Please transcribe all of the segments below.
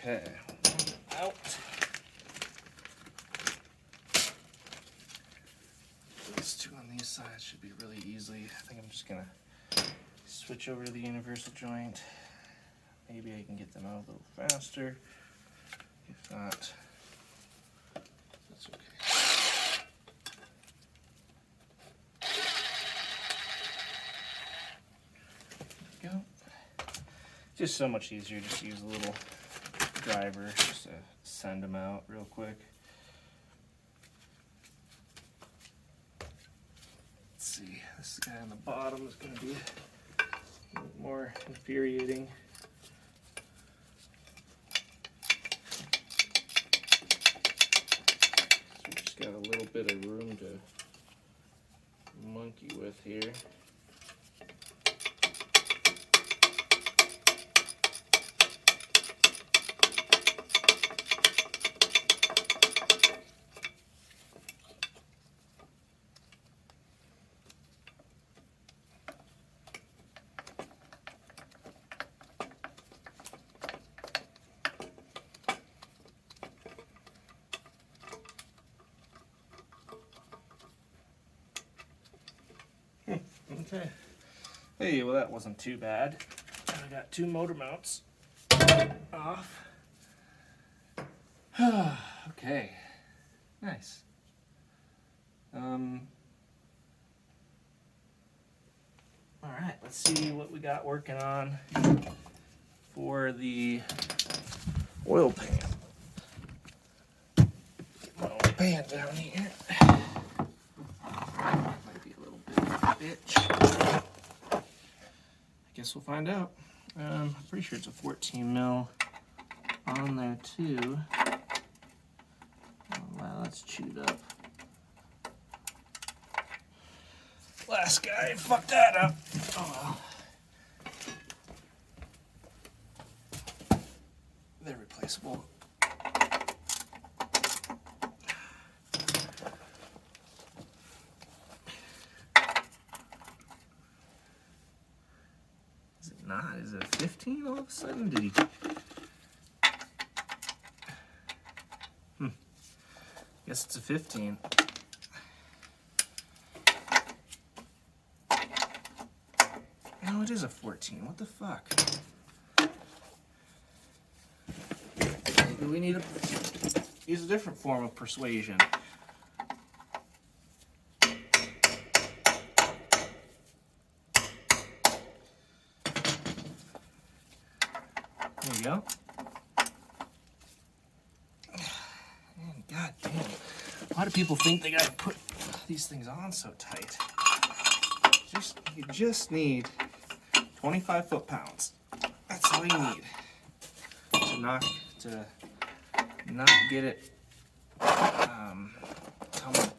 Okay, out. These two on these sides should be really easy. I think I'm just gonna switch over to the universal joint. Maybe I can get them out a little faster. If not, that's okay. There we go. Just so much easier just to use a little driver just to send them out real quick. Let's see, this guy on the bottom is going to be a little more infuriating. So we just got a little bit of room to monkey with here. Okay. Hey, well that wasn't too bad. I got 2 motor mounts off. Okay. Nice. Alright, let's see what we got working on for the oil pan. Get my oil pan down here. Might be a little bit of a bitch. I guess we'll find out. I'm pretty sure it's a 14 mil on there too. Oh, wow, that's chewed up. Last guy fucked that up. Oh well. They're replaceable. Is it not? Is it a 15 all of a sudden? Did he? Guess it's a 15. No, it is a 14. What the fuck? Maybe we need to use a different form of persuasion. There you go. Man, god damn. Why do people think they gotta put these things on so tight? You just need 25 foot-pounds. That's all you need to not get it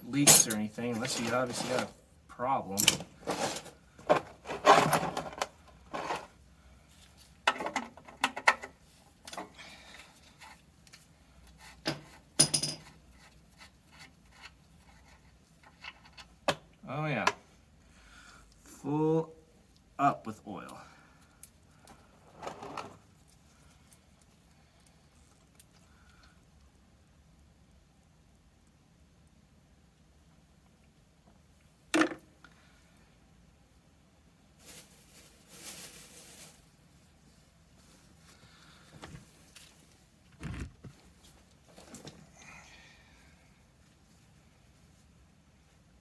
leaks or anything, unless you obviously got a problem. Oh yeah, full up with oil.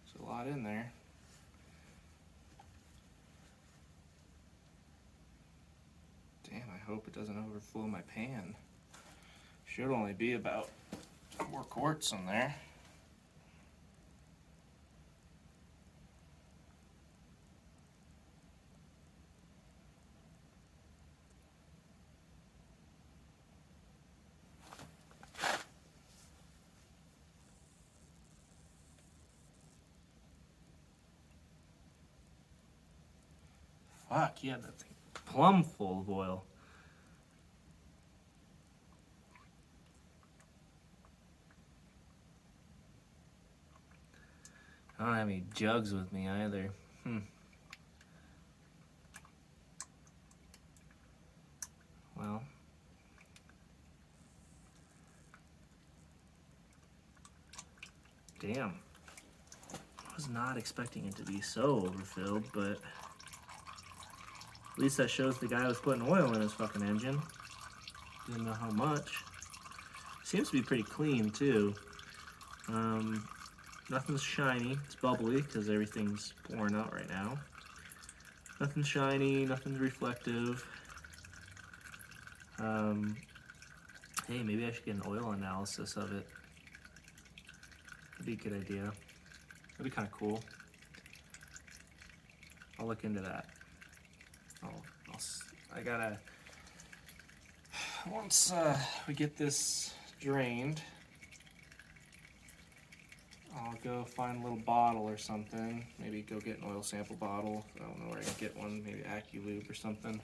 There's a lot in there. Damn, I hope it doesn't overflow my pan. Should only be about 4 quarts in there. Fuck, yeah, that thing plumb full of oil. I don't have any jugs with me either. Well, Damn. I was not expecting it to be so overfilled, but at least that shows the guy was putting oil in his fucking engine. Didn't know how much. Seems to be pretty clean too. Nothing's shiny. It's bubbly because everything's pouring out right now. Nothing's shiny, nothing's reflective. Hey, maybe I should get an oil analysis of it. That'd be a good idea. That'd be kind of cool. I'll look into that. I gotta, once we get this drained, I'll go find a little bottle or something. Maybe go get an oil sample bottle. I don't know where I can get one. Maybe AccuLube or something.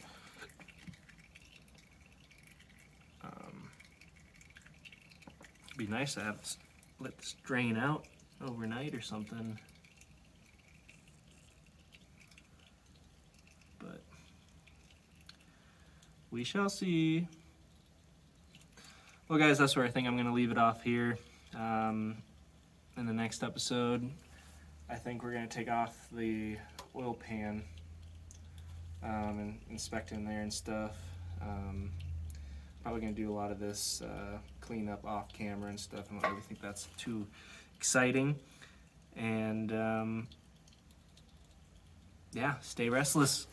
It'd be nice to have let this drain out overnight or something. But we shall see. Well, guys, that's where I think I'm going to leave it off here. In the next episode, I think we're going to take off the oil pan and inspect in there and stuff. Probably going to do a lot of this cleanup off camera and stuff. I don't really think that's too exciting. And yeah, stay restless.